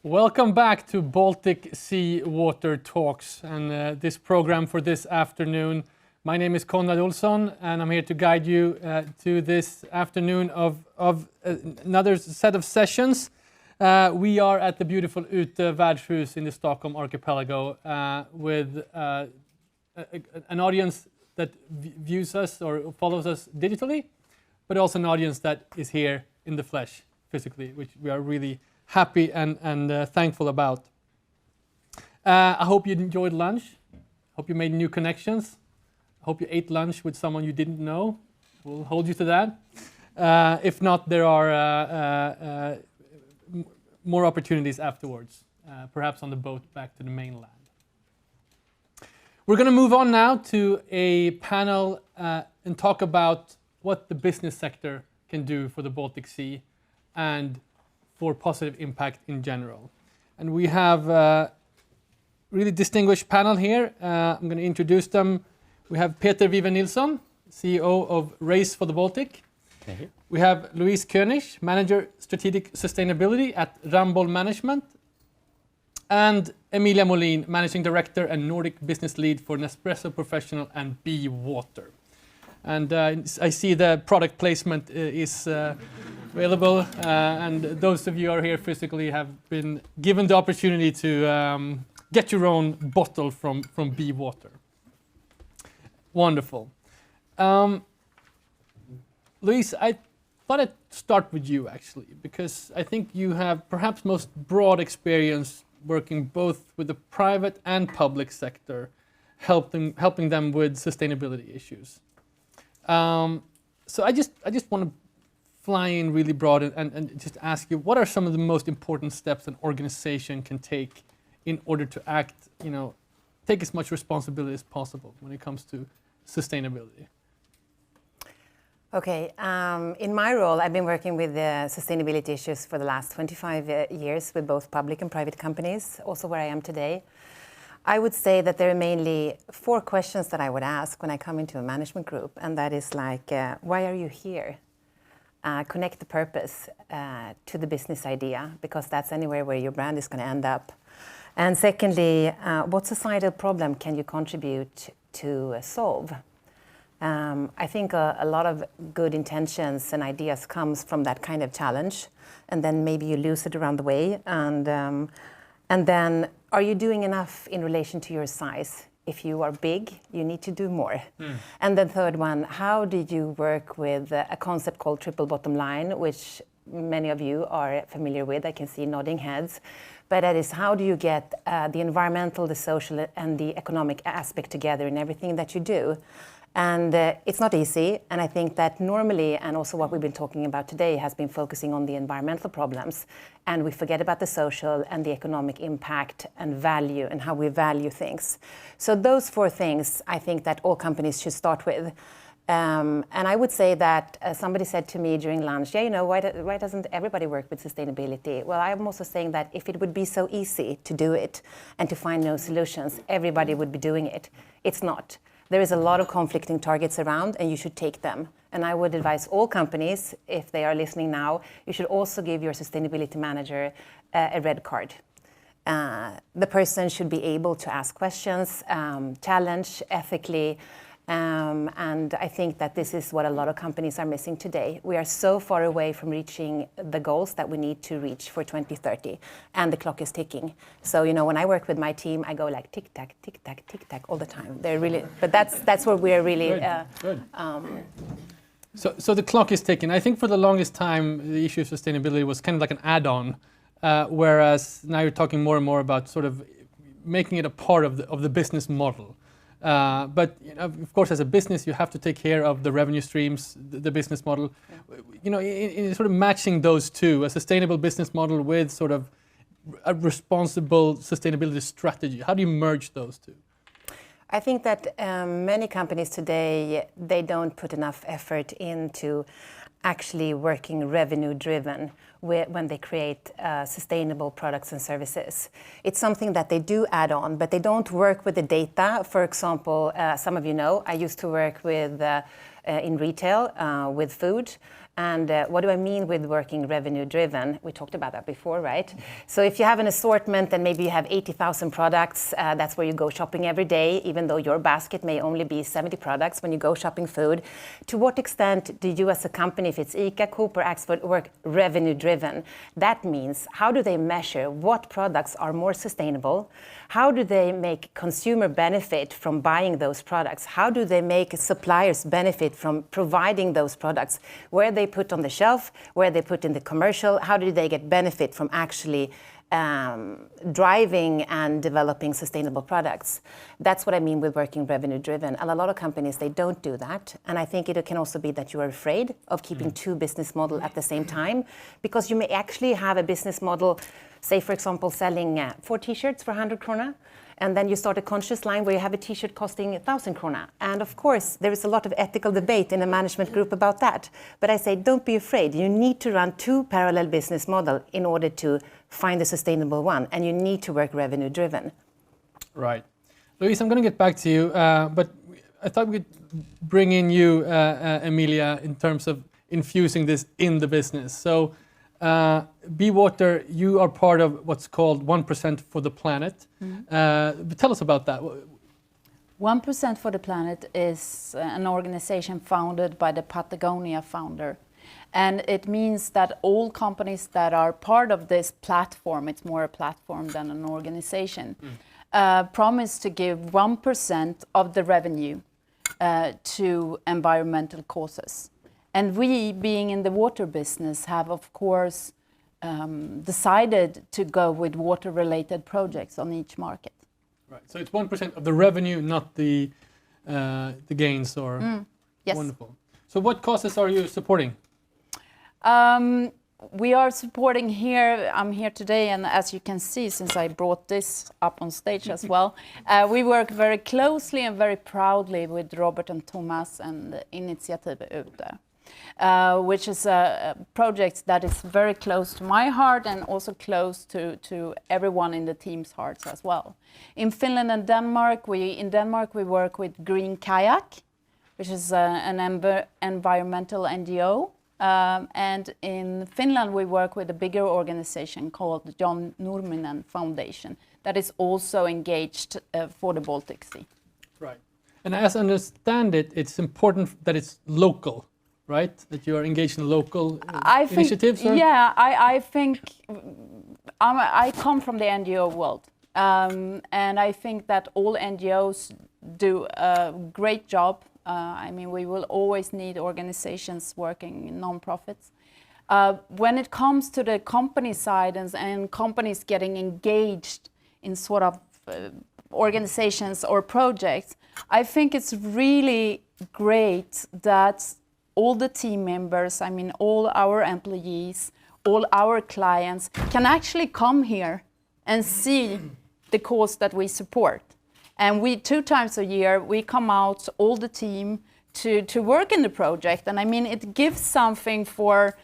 Welcome back to Baltic Sea Water Talks and this program for this afternoon. My name is Konrad Olsson and I'm here to guide you to this afternoon of another set of sessions. We are at the beautiful Ute Värdshus in the Stockholm archipelago with an audience that views us or follows us digitally, but also an audience that is here in the flesh physically, which we are really happy and thankful about. I hope you enjoyed lunch. Hope you made new connections. Hope you ate lunch with someone you didn't know. We'll hold you to that. If not, there are more opportunities afterwards, perhaps on the boat back to the mainland. We're going to move on now to a panel and talk about what the business sector can do for the Baltic Sea and for positive impact in general. And we have a really distinguished panel here. I'm going to introduce them. We have Peter Vive Nilsson, CEO of Race for the Baltic. Thank you. We have Louise König, Manager Strategic Sustainability at Ramboll Management. And Emilia Molin, Managing Director and Nordic Business Lead for Nespresso Professional and Be Water. And I see the product placement is available, and those of you who are here physically have been given the opportunity to get your own bottle from Be Water. Wonderful. Louise, I thought I'd start with you actually, because I think you have perhaps most broad experience working both with the private and public sector, helping them with sustainability issues. So I just want to fly in really broad and just ask you, what are some of the most important steps an organization can take in order to act, take as much responsibility as possible when it comes to sustainability? Okay, in my role, I've been working with sustainability issues for the last 25 years with both public and private companies, also where I am today. I would say that there are mainly 4 questions that I would ask when I come into a management group, and that is like, why are you here? Connect the purpose to the business idea, because that's anywhere where your brand is going to end up. And secondly, what societal problem can you contribute to solve? I think a lot of good intentions and ideas comes from that kind of challenge, and then maybe you lose it around the way. And then, are you doing enough in relation to your size? If you are big, you need to do more. And the third one, how did you work with a concept called triple bottom line, which many of you are familiar with? I can see nodding heads. But that is, how do you get the environmental, the social, and the economic aspect together in everything that you do? And it's not easy, and I think that normally, and also what we've been talking about today, has been focusing on the environmental problems, and we forget about the social and the economic impact and value and how we value things. So those 4 things, I think that all companies should start with. And I would say that somebody said to me during lunch, why doesn't everybody work with sustainability? Well, I'm also saying that if it would be so easy to do it and to find no solutions, everybody would be doing it. It's not. There is a lot of conflicting targets around, and you should take them. And I would advise all companies, if they are listening now, you should also give your sustainability manager a red card. The person should be able to ask questions, challenge ethically, and I think that this is what a lot of companies are missing today. We are so far away from reaching the goals that we need to reach for 2030, and the clock is ticking. So, when I work with my team, I go like tick tack, tick tack, tick tack all the time. They're really, but that's where we're really. Good. So the clock is ticking. I think for the longest time, the issue of sustainability was kind of like an add-on, whereas now you're talking more and more about sort of making it a part of the business model. But of course, as a business, you have to take care of the revenue streams, the business model. Yeah. In sort of matching those two, a sustainable business model with sort of a responsible sustainability strategy. How do you merge those two? I think that many companies today, they don't put enough effort into actually working revenue-driven when they create sustainable products and services. It's something that they do add on, but they don't work with the data. For example, some of you know, I used to work with in retail with food, And what do I mean with working revenue driven? We talked about that before, right? So if you have an assortment and maybe you have 80,000 products, that's where you go shopping every day, even though your basket may only be 70 products when you go shopping food. To what extent do you as a company, if it's ICA, Coop or Axfood, work revenue driven? That means how do they measure what products are more sustainable? How do they make consumer benefit from buying those products? How do they make suppliers benefit from providing those products? Where they put on the shelf, where they put in the commercial, how do they get benefit from actually driving and developing sustainable products? That's what I mean with working revenue driven. And a lot of companies, they don't do that. And I think it can also be that you are afraid of keeping two business models at the same time, because you may actually have a business model, say, for example, selling 4 t-shirts for 100 krona, and then you start a conscious line where you have a t-shirt costing 1,000 krona. And of course, there is a lot of ethical debate in a management group about that. But I say, don't be afraid. You need to run 2 parallel business models in order to find a sustainable one, and you need to work revenue driven. Right. Louise, I'm going to get back to you, but I thought we'd bring in you, Emilia, in terms of infusing this in the business. So BeWater, you are part of what's called 1% for the Planet. But tell us about that. 1% for the Planet is an organization founded by the Patagonia founder. And it means that all companies that are part of this platform, it's more a platform than an organization, promise to give 1% of the revenue to environmental causes. And we, being in the water business, have of course decided to go with water-related projects on each market. Right. So it's 1% of the revenue, not the gains, or yes. Wonderful. So what causes are you supporting? We are supporting here. I'm here today, and as you can see, since I brought this up on stage as well, we work very closely and very proudly with Robert and Thomas and Initiativ Ute. Which is a project that is very close to my heart and also close to everyone in the team's hearts as well. In Finland and Denmark, we work with Green Kayak, which is an environmental NGO. And in Finland, we work with a bigger organization called John Nurminen Foundation that is also engaged for the Baltic Sea. Right. And as I understand it, it's important that it's local. Right, that you are engaged in local initiatives? Or? Yeah, I think I come from the NGO world, and I think that all NGOs do a great job. I mean, we will always need organizations working in non-profits. When it comes to the company side and companies getting engaged in sort of organizations or projects, I think it's really great that all the team members, I mean all our employees, all our clients can actually come here and see the cause that we support. And we 2 times a year, we come out, all the team, to work in the project. And I mean, it gives something for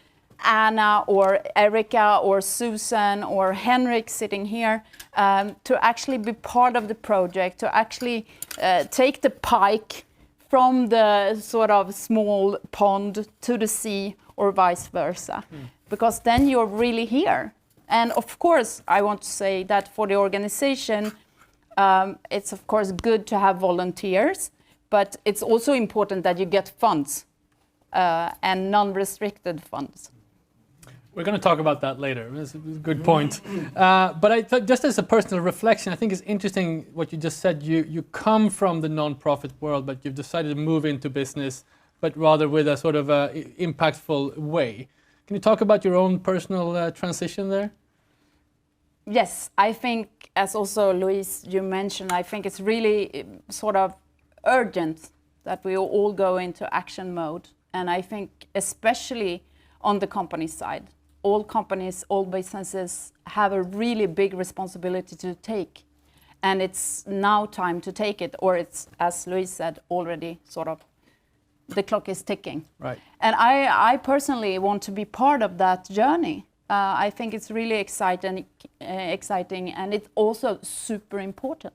Anna or Erica or Susan or Henrik sitting here to actually be part of the project, to actually take the pike from the sort of small pond to the sea or vice versa, because then you're really here. And of course, I want to say that for the organization, it's of course good to have volunteers, but it's also important that you get funds and non-restricted funds. We're going to talk about that later. That's a good point. But I thought, just as a personal reflection, I think it's interesting what you just said. You come from the non-profit world, but you've decided to move into business, but rather with a sort of impactful way. Can you talk about your own personal transition there? Yes, I think, as also Louise, you mentioned, I think it's really sort of urgent that we all go into action mode. And I think especially on the company side, all companies, all businesses have a really big responsibility to take. And it's now time to take it, or it's, as Louise said, already sort of, the clock is ticking. Right. And I personally want to be part of that journey. I think it's really exciting, and it's also super important.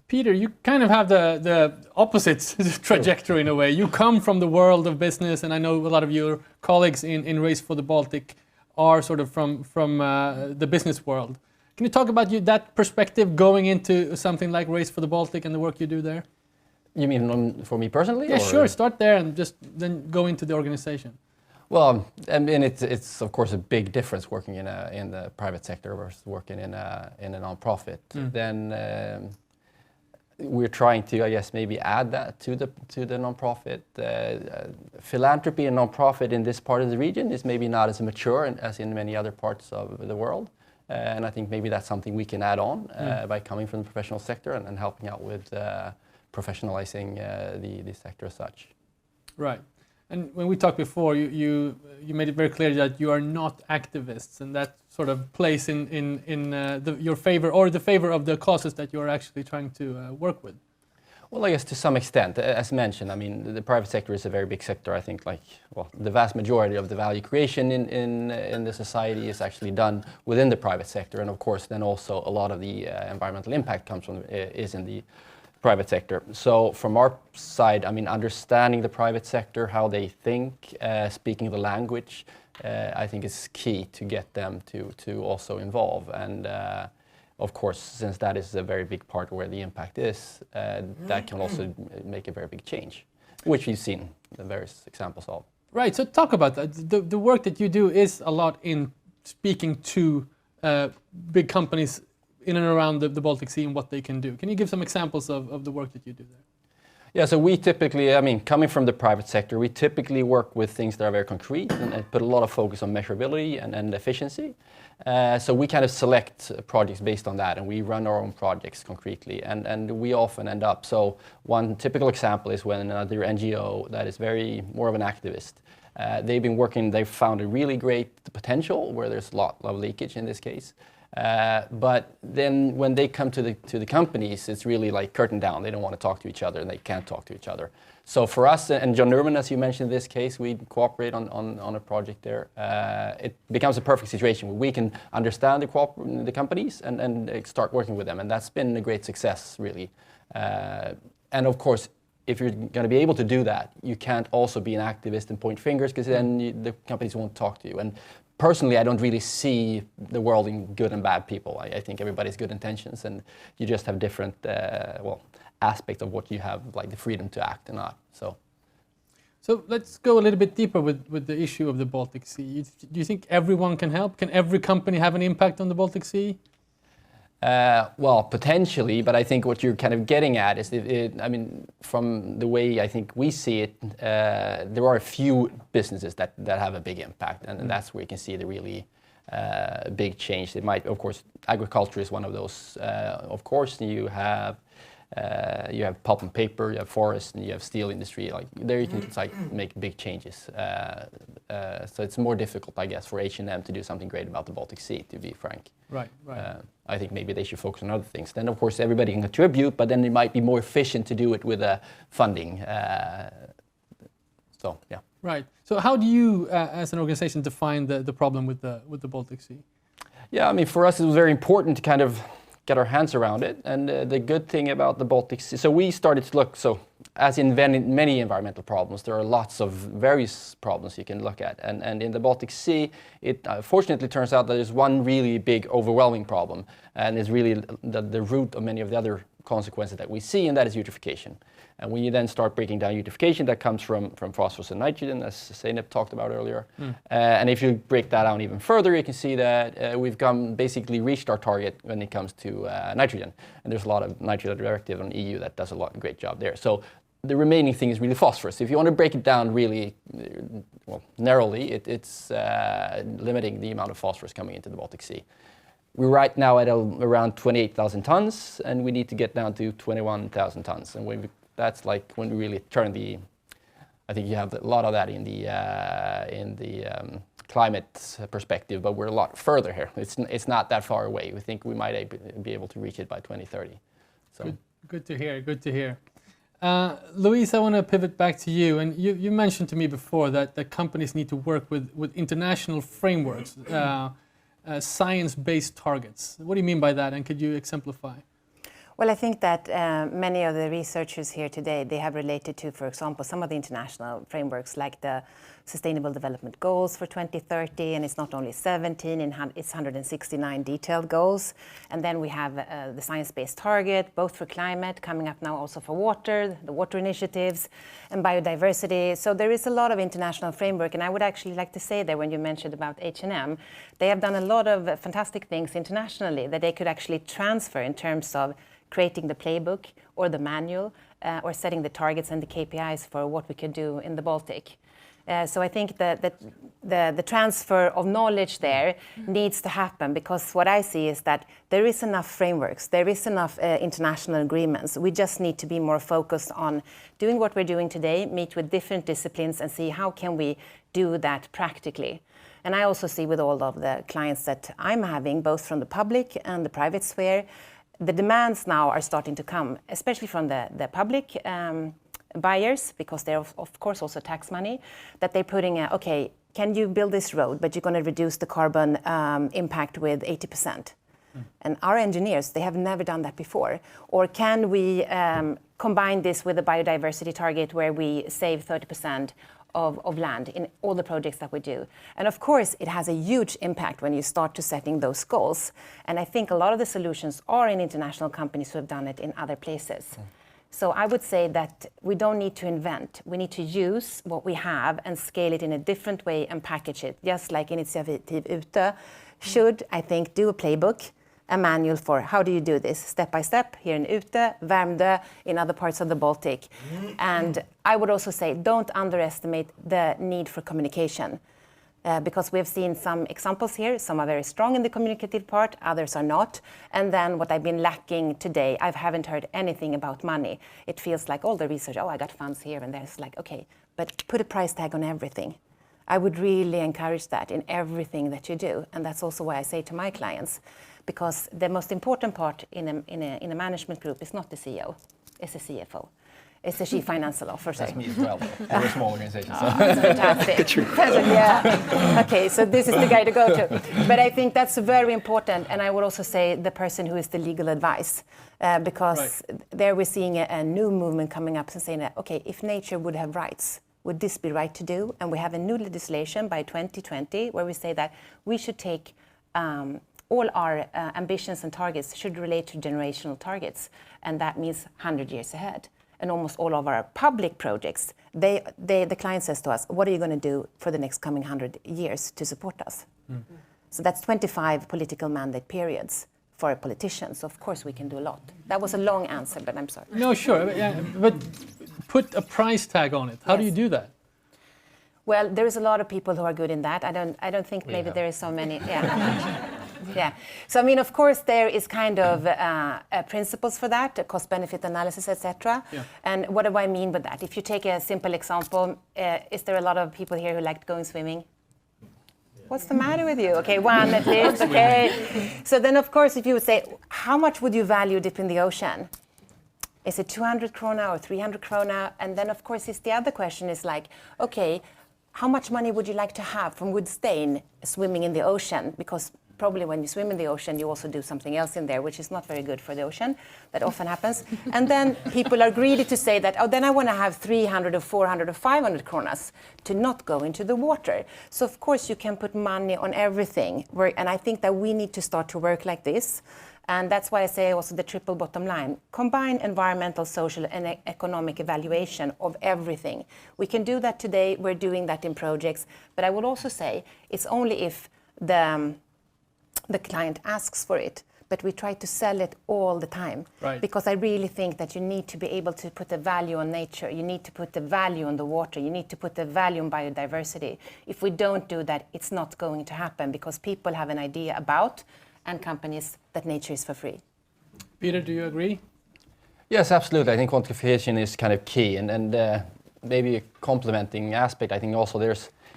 Peter, you kind of have the opposite trajectory in a way. You come from the world of business, and I know a lot of your colleagues in Race for the Baltic are sort of from the business world. Can you talk about that perspective going into something like Race for the Baltic and the work you do there? You mean for me personally? Yeah, or? sure. Start there and just then go into the organization. Well, I mean, it's of course a big difference working in the private sector versus working in a non-profit. Then we're trying to, I guess, maybe add that to the non-profit. Philanthropy and non-profit in this part of the region is maybe not as mature as in many other parts of the world. And I think maybe that's something we can add on by coming from the professional sector and helping out with professionalizing the sector as such. Right. And when we talked before, you made it very clear that you are not activists, and that sort of plays in your favor or the favor of the causes that you are actually trying to work with. Well, I guess to some extent, as mentioned, I mean, the private sector is a very big sector. I think, the vast majority of the value creation in the society is actually done within the private sector, and of course, then also a lot of the environmental impact is in the private sector. So from our side, I mean, understanding the private sector, how they think, speaking the language, I think is key to get them to also involve. And of course, since that is a very big part where the impact is, that can also make a very big change, which we've seen the various examples of. Right, so talk about that. The work that you do is a lot in speaking to big companies in and around the Baltic Sea and what they can do. Can you give some examples of the work that you do there? Yeah, so we typically, I mean, coming from the private sector, we typically work with things that are very concrete and put a lot of focus on measurability and efficiency. So we kind of select projects based on that, and we run our own projects concretely, and we often end up. So one typical example is when another NGO that is more of an activist, they've found a really great potential where there's a lot of leakage in this case. But then when they come to the companies, it's really like curtain down. They don't want to talk to each other, and they can't talk to each other. So for us, and John Nurman, as you mentioned in this case, we cooperate on a project there. It becomes a perfect situation where we can understand the companies and start working with them, and that's been a great success, really. And of course, if you're going to be able to do that, you can't also be an activist and point fingers, because then the companies won't talk to you. And personally, I don't really see the world in good and bad people. I think everybody's good intentions, and you just have different aspects of what you have, like the freedom to act and not. So let's go a little bit deeper with the issue of the Baltic Sea. Do you think everyone can help? Can every company have an impact on the Baltic Sea? Well, potentially, but I think what you're kind of getting at is, I mean, from the way I think we see it, there are a few businesses that have a big impact, and that's where you can see the really big change. It might, of course, agriculture is one of those. Of course, you have pulp and paper, you have forest, and you have steel industry. Like there, you can make big changes. So it's more difficult, I guess, for H&M to do something great about the Baltic Sea, to be frank. Right. I think maybe they should focus on other things. Then, of course, everybody can contribute, but then it might be more efficient to do it with funding. So, yeah. Right. So how do you, as an organization, define the problem with the Baltic Sea? Yeah, I mean, for us, it was very important to kind of get our hands around it. And the good thing about the Baltic Sea, so we started to look, so as in many environmental problems, there are lots of various problems you can look at. And in the Baltic Sea, it fortunately turns out that there's one really big overwhelming problem, and it's really the root of many of the other consequences that we see, and that is eutrophication. And when you then start breaking down eutrophication, that comes from phosphorus and nitrogen, as Zeynep talked about earlier. And if you break that down even further, you can see that we've basically reached our target when it comes to nitrogen. And there's a lot of nitrogen directive on EU that does a great job there. So the remaining thing is really phosphorus. If you want to break it down really narrowly, it's limiting the amount of phosphorus coming into the Baltic Sea. We're right now at around 28,000 tons, and we need to get down to 21,000 tons. And that's like when we really turn I think you have a lot of that in the climate perspective, but we're a lot further here. It's not that far away. We think we might be able to reach it by 2030. So good to hear. Good to hear. Louise, I want to pivot back to you. And you mentioned to me before that companies need to work with international frameworks, science-based targets. What do you mean by that, and could you exemplify? Well, I think that many of the researchers here today, they have related to, for example, some of the international frameworks like the Sustainable Development Goals for 2030, and it's not only 17, it's 169 detailed goals. And then we have the science-based target, both for climate, coming up now also for water, the water initiatives, and biodiversity. So there is a lot of international framework, and I would actually like to say that when you mentioned about H&M, they have done a lot of fantastic things internationally that they could actually transfer in terms of creating the playbook or the manual or setting the targets and the KPIs for what we could do in the Baltic. So I think that the transfer of knowledge there needs to happen, because what I see is that there is enough frameworks, there is enough international agreements. We just need to be more focused on doing what we're doing today, meet with different disciplines and see how can we do that practically. And I also see with all of the clients that I'm having, both from the public and the private sphere, the demands now are starting to come, especially from the public buyers, because they're of course also tax money, that they're putting, okay, can you build this road, but you're going to reduce the carbon impact with 80%. And our engineers, they have never done that before. Or can we combine this with a biodiversity target where we save 30% of land in all the projects that we do? And of course, it has a huge impact when you start to setting those goals. And I think a lot of the solutions are in international companies who have done it in other places. So I would say that we don't need to invent. We need to use what we have and scale it in a different way and package it. Just like Initiativ Ute should, I think, do a playbook, a manual for how do you do this step by step here in Ute, Värmdö, in other parts of the Baltic. And I would also say don't underestimate the need for communication. Because we've seen some examples here. Some are very strong in the communicative part, others are not. And then what I've been lacking today, I haven't heard anything about money. It feels like all the research, oh, I got funds here and there's like, okay, but put a price tag on everything. I would really encourage that in everything that you do. And that's also why I say to my clients, because the most important part in a management group is not the CEO, it's the CFO. It's the Chief Financial Officer. That's me as well. We're a small organization. So. That's fantastic. Yeah. Okay, so this is the guy to go to. But I think that's very important. And I would also say the person who is the legal advice, because there we're seeing a new movement coming up and saying that, okay, if nature would have rights, would this be right to do? And we have a new legislation by 2020 where we say that we should take all our ambitions and targets should relate to generational targets. And that means 100 years ahead. And almost all of our public projects, the client says to us, what are you going to do for the next coming 100 years to support us? So that's 25 political mandate periods for politicians. So of course we can do a lot. That was a long answer, but I'm sorry. No, sure. But put a price tag on it. How do you do that? Well, there's a lot of people who are good in that. I don't think maybe there is so many. Yeah. Yeah. So I mean, of course, there is kind of principles for that, cost-benefit analysis, etc. Yeah. And what do I mean by that? If you take a simple example, is there a lot of people here who like going swimming? What's the matter with you? Okay, one at least. Okay. So then, of course, if you would say, how much would you value dip in the ocean? Is it 200 krona or 300 krona? And then, of course, the other question is like, okay, how much money would you like to have from Woodstein swimming in the ocean? Because probably when you swim in the ocean, you also do something else in there, which is not very good for the ocean. That often happens. And then people are greedy to say that, oh, then I want to have 300 or 400 or 500 kronas to not go into the water. So, of course, you can put money on everything. And I think that we need to start to work like this. And that's why I say also the triple bottom line. Combine environmental, social, and economic evaluation of everything. We can do that today. We're doing that in projects. But I would also say it's only if the client asks for it, but we try to sell it all the time. Right. Because I really think that you need to be able to put the value on nature, you need to put the value on the water, you need to put the value on biodiversity. If we don't do that, it's not going to happen because people have an idea about, and companies, that nature is for free. Peter, do you agree? Yes, absolutely. I think quantification is kind of key, and maybe a complementing aspect. I think also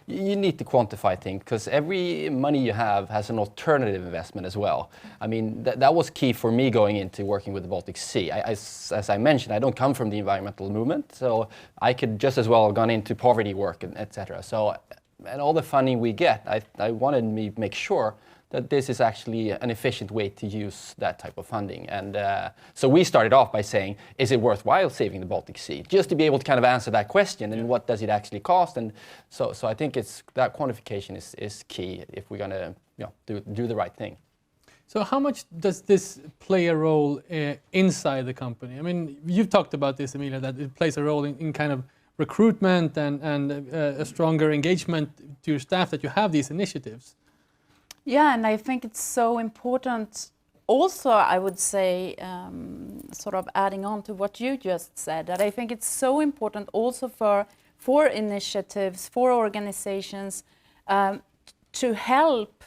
you need to quantify things because every money you have has an alternative investment as well. I mean, that was key for me going into working with the Baltic Sea. As I mentioned, I don't come from the environmental movement, so I could just as well have gone into poverty work, and etc. So, and all the funding we get, I wanted to make sure that this is actually an efficient way to use that type of funding. And so we started off by saying, is it worthwhile saving the Baltic Sea? Just to be able to kind of answer that question, and what does it actually cost? And so I think it's that quantification is key if we're going to do the right thing. So how much does this play a role inside the company? I mean, you've talked about this, Emilia, that it plays a role in kind of recruitment and a stronger engagement to your staff, that you have these initiatives. Yeah, and I think it's so important. Also, I would say, sort of adding on to what you just said, that I think it's so important also for initiatives, for organizations, to help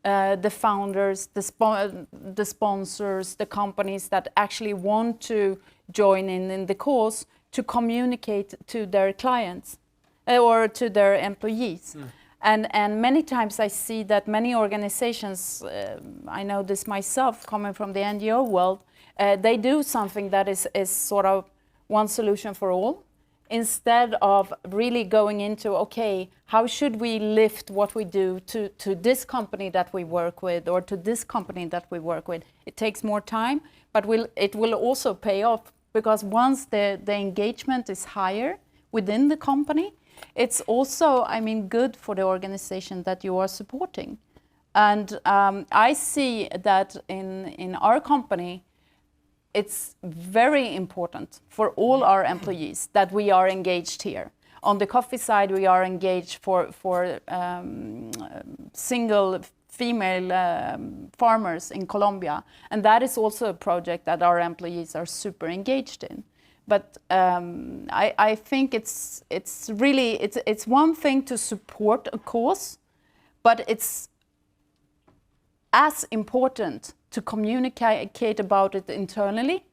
the founders, the sponsors, the companies that actually want to join in the cause, to communicate to their clients or to their employees. And many times I see that many organizations, I know this myself coming from the NGO world, they do something that is sort of one solution for all, instead of really going into, okay, how should we lift what we do to this company that we work with, or to this company that we work with. It takes more time, but it will also pay off, because once the engagement is higher within the company, it's also, I mean, good for the organization that you are supporting. And I see that in our company, it's very important for all our employees that we are engaged here. On the coffee side, we are engaged for single female farmers in Colombia, and that is also a project that our employees are super engaged in. But I think it's really one thing to support a cause, but it's as important to communicate about it internally.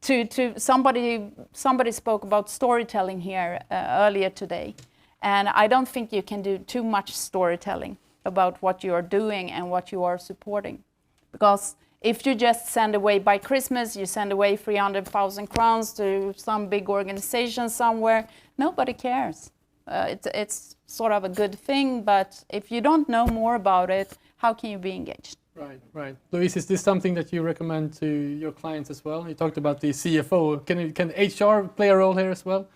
Somebody spoke about storytelling here earlier today, and I don't think you can do too much storytelling about what you are doing and what you are supporting, because if you just send away by Christmas, you send away 300,000 crowns to some big organization somewhere, nobody cares. It's sort of a good thing, but if you don't know more about it, how can you be engaged? Right. Louise, is this something that you recommend to your clients as well? You talked about the CFO. Can HR play a role here as well?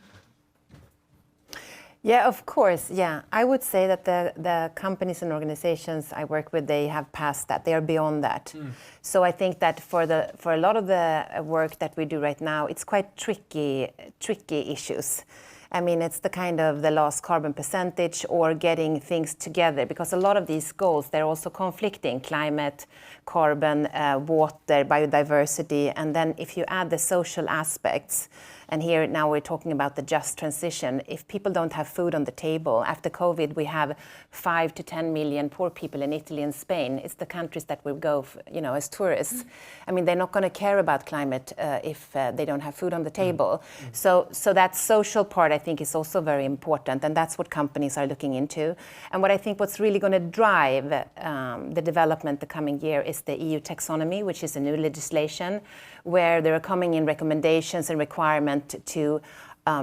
Yeah, of course. Yeah, I would say that the companies and organizations I work with, they have passed that. They are beyond that. So I think that for a lot of the work that we do right now, it's quite tricky issues. I mean, it's the kind of the lost carbon percentage or getting things together, because a lot of these goals, they're also conflicting: climate, carbon, water, biodiversity. And then if you add the social aspects, and here now we're talking about the just transition. If people don't have food on the table, after COVID, we have 5 to 10 million poor people in Italy and Spain. It's the countries that we go, as tourists. I mean, they're not going to care about climate if they don't have food on the table. So that social part, I think, is also very important, and that's what companies are looking into. And what I think what's really going to drive the development the coming year is the EU taxonomy, which is a new legislation where there are coming in recommendations and requirement to,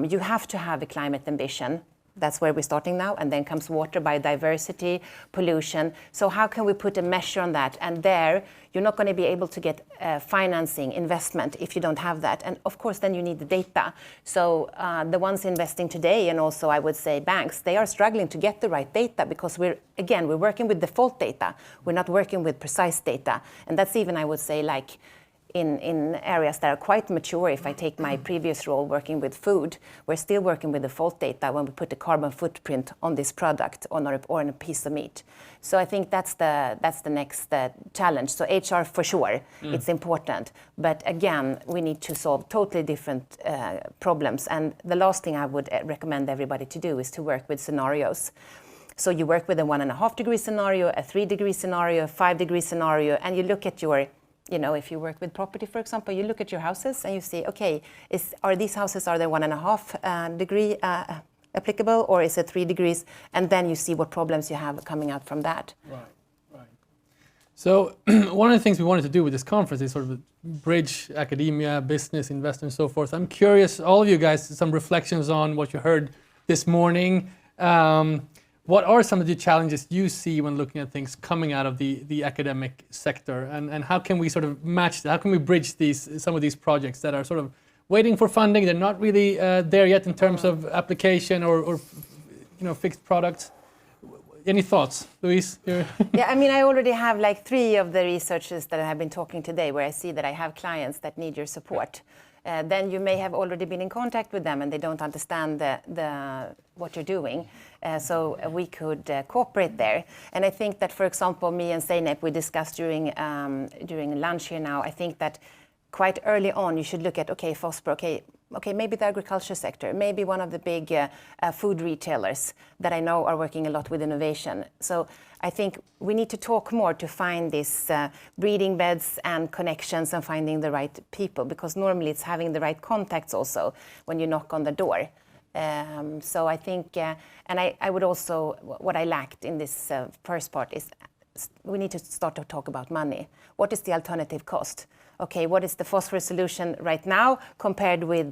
you have to have a climate ambition. That's where we're starting now. And then comes water, biodiversity, pollution. So how can we put a measure on that? And there, you're not going to be able to get financing, investment, if you don't have that. And of course, then you need the data. So the ones investing today, and also I would say banks, they are struggling to get the right data, because we're working with default data. We're not working with precise data. And that's even, I would say, like, in areas that are quite mature. If I take my previous role working with food, we're still working with default data when we put the carbon footprint on this product or on a piece of meat. So I think that's the next challenge. So HR for sure, it's important. But again, we need to solve totally different problems. And the last thing I would recommend everybody to do is to work with scenarios. So you work with a 1.5 degree scenario, a 3 degree scenario, a 5 degree scenario, and you look at your, if you work with property, for example, you look at your houses and you see, okay, are these houses, are they 1.5 degree applicable, or is it 3 degrees? And then you see what problems you have coming out from that. Right. So one of the things we wanted to do with this conference is sort of bridge academia, business, investors, and so forth. I'm curious, all of you guys, some reflections on what you heard this morning. what are some of the challenges you see when looking at things coming out of the academic sector, and how can we sort of match that? How can we bridge some of these projects that are sort of waiting for funding? They're not really there yet in terms of application or fixed products. Any thoughts, Louise? Yeah, I mean, I already have like 3 of the researchers that I have been talking today where I see that I have clients that need your support. Then you may have already been in contact with them and they don't understand what you're doing. So we could cooperate there. And I think that, for example, me and Zeynep, we discussed during lunch here now, I think that quite early on you should look at, okay, Fosper, okay, maybe the agriculture sector, maybe one of the big food retailers that I know are working a lot with innovation. So I think we need to talk more to find these breeding beds and connections and finding the right people, because normally it's having the right contacts also when you knock on the door. So I think, and I would also, what I lacked in this first part is we need to start to talk about money. What is the alternative cost? Okay, what is the phosphorus solution right now compared with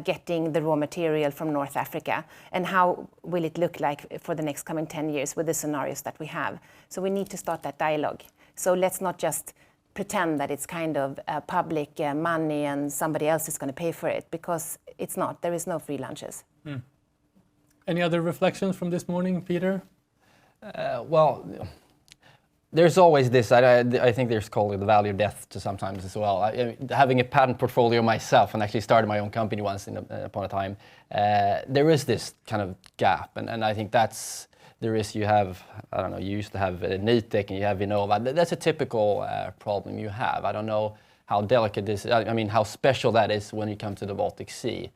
getting the raw material from North Africa? And how will it look like for the next coming 10 years with the scenarios that we have? So we need to start that dialogue. So let's not just pretend that it's kind of public money and somebody else is going to pay for it, because it's not. There is no free lunches. Any other reflections from this morning, Peter? Well, there's always this, I think there's called the value of death to sometimes as well. Having a patent portfolio myself and actually started my own company once upon a time, there is this kind of gap. And I think that's the risk you have. I don't know, you used to have Nitec and you have Vinnova. That's a typical problem you have. I don't know how delicate this is. I mean, how special that is when you come to the Baltic Sea.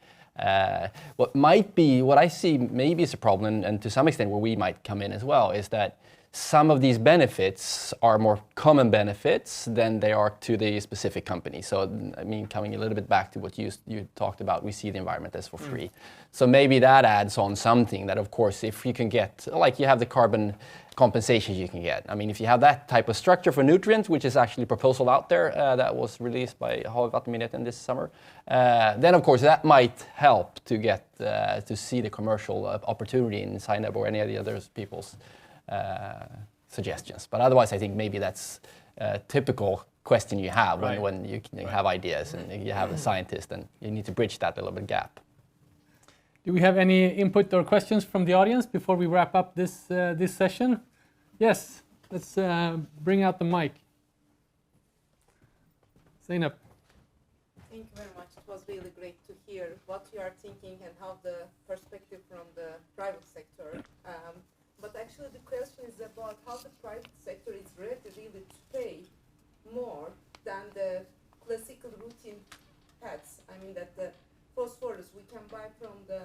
What I see maybe is a problem, and to some extent where we might come in as well, is that some of these benefits are more common benefits than they are to the specific company. So, I mean, coming a little bit back to what you talked about, we see the environment as for free. So maybe that adds on something that, of course, if you can get, like you have the carbon compensations you can get. I mean, if you have that type of structure for nutrients, which is actually a proposal out there that was released by Havsvattenmyndigheten this summer, then of course that might help to get to see the commercial opportunity in Zeynep or any of the other people's suggestions. But otherwise, I think maybe that's a typical question you have when you have ideas and you have a scientist, and you need to bridge that little bit gap. Do we have any input or questions from the audience before we wrap up this session? Yes, let's bring out the mic. Zeynep. Thank you very much. It was really great to hear what you are thinking and how the perspective from the private sector. But actually the question is about how the private sector is ready really to pay more than the classical routine pads. I mean that the phosphorus we can buy from the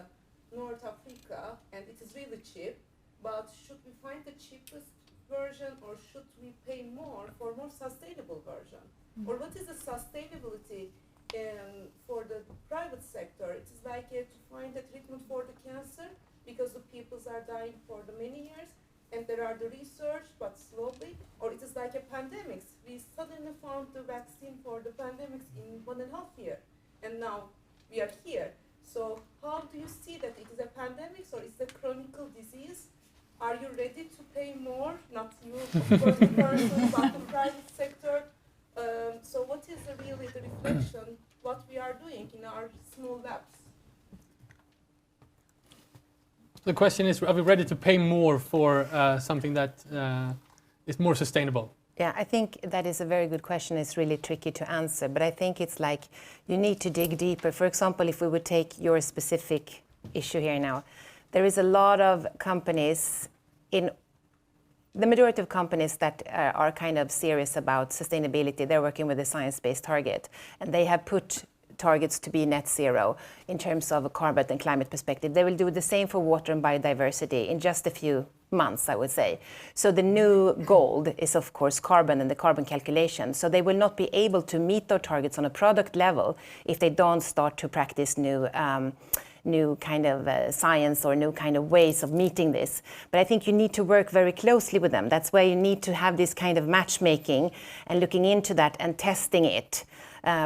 North Africa and it is really cheap, but should we find the cheapest version or should we pay more for more sustainable version? Or what is the sustainability for the private sector? It is like to find a treatment for the cancer because the peoples are dying for the many years and there are the research but slowly, or it is like a pandemics. We suddenly found the vaccine for the pandemics in 1.5 years and now we are here. So how do you see that it is a pandemic or is it a chronic disease? Are you ready to pay more? Not you, of course, the person, but the private sector. So what is really the reflection, what we are doing in our small labs? The question is, are we ready to pay more for something that is more sustainable? Yeah, I think that is a very good question. It's really tricky to answer, but I think it's like you need to dig deeper. For example, if we would take your specific issue here now, there is a lot of companies the majority of companies that are kind of serious about sustainability, they're working with a science-based target, and they have put targets to be net zero in terms of a carbon and climate perspective. They will do the same for water and biodiversity in just a few months, I would say. So the new gold is, of course, carbon and the carbon calculation. So they will not be able to meet their targets on a product level if they don't start to practice new new kind of science or new kind of ways of meeting this. But I think you need to work very closely with them. That's why you need to have this kind of matchmaking and looking into that and testing it.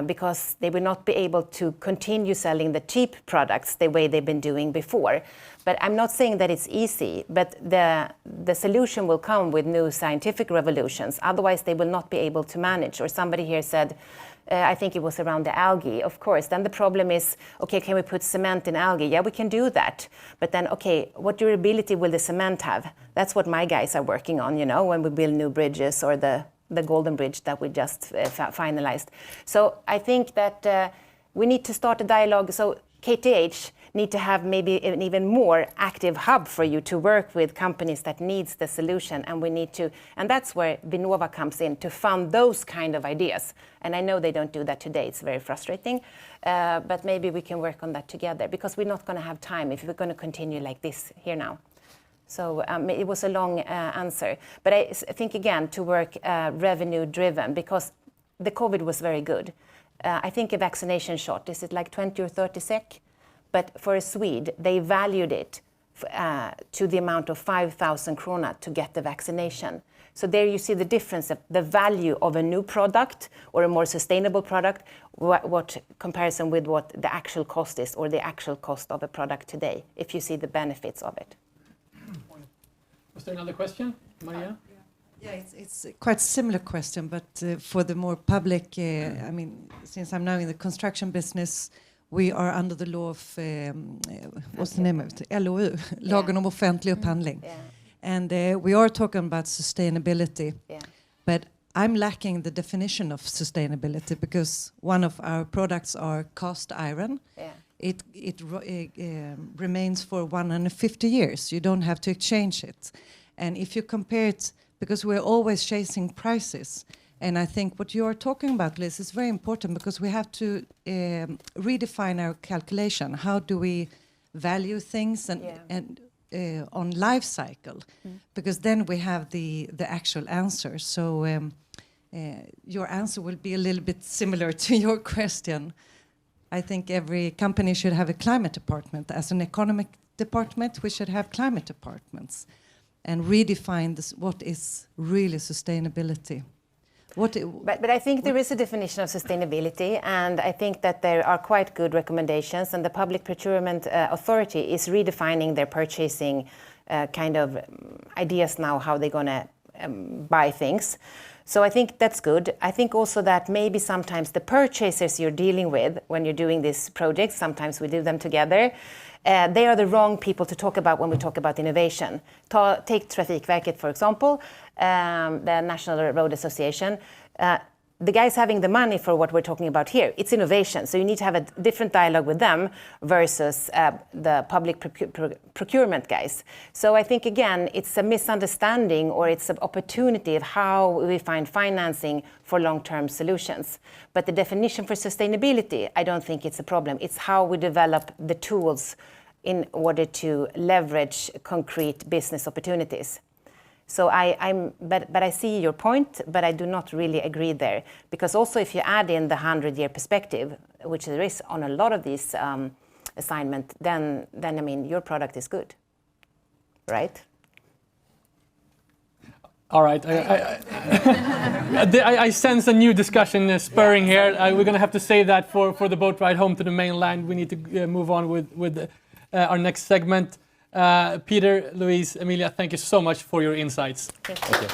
Because they will not be able to continue selling the cheap products the way they've been doing before. But I'm not saying that it's easy, but the solution will come with new scientific revolutions. Otherwise, they will not be able to manage. Or somebody here said, I think it was around the algae, of course. Then the problem is, okay, can we put cement in algae? Yeah, we can do that. But then, okay, what durability will the cement have? That's what my guys are working on, when we build new bridges or the Golden Bridge that we just finalized. So I think that we need to start a dialogue. So KTH need to have maybe an even more active hub for you to work with companies that needs the solution, and that's where Vinnova comes in to fund those kind of ideas. And I know they don't do that today. It's very frustrating, but maybe we can work on that together, because we're not going to have time if we're going to continue like this here now. So it was a long answer. But I think, again, to work revenue-driven, because the COVID was very good. I think a vaccination shot, is it like 20 or 30 SEK? But for a Swede, they valued it to the amount of 5,000 krona to get the vaccination. So there you see the difference of the value of a new product or a more sustainable product, what comparison with what the actual cost is, or the actual cost of a product today, if you see the benefits of it. Was there another question, Maria? Yeah, it's quite a similar question, but for the more public, I mean, since I'm now in the construction business, we are under the law of, what's the name of it? LOU, Lagen om offentlig upphandling. And we are talking about sustainability, but I'm lacking the definition of sustainability, because one of our products are cast iron. It remains for 150 years. You don't have to exchange it. And if you compare it, because we're always chasing prices, and I think what you are talking about, Liz, is very important, because we have to redefine our calculation. How do we value things and on life cycle? Because then we have the actual answer. So your answer will be a little bit similar to your question. I think every company should have a climate department. As an economic department, we should have climate departments and redefine this, what is really sustainability. But I think there is a definition of sustainability, and I think that there are quite good recommendations, and the Public Procurement Authority is redefining their purchasing kind of ideas now, how they're going to buy things. So I think that's good. I think also that maybe sometimes the purchasers you're dealing with when you're doing these projects, sometimes we do them together, they are the wrong people to talk about when we talk about innovation. Take Trafikverket, for example, the National Road Association. The guys having the money for what we're talking about here, it's innovation. So you need to have a different dialogue with them versus the public procurement guys. So I think, again, it's a misunderstanding, or it's an opportunity of how we find financing for long-term solutions. But the definition for sustainability, I don't think it's a problem. It's how we develop the tools in order to leverage concrete business opportunities. So but I see your point, but I do not really agree there, because also if you add in the 100-year perspective, which there is on a lot of these assignments, then I mean your product is good, right? All right, I sense a new discussion spurring here. We're going to have to save that for the boat ride home to the mainland. We need to move on with our next segment. Peter, Louise, Emilia, thank you so much for your insights. Thank you.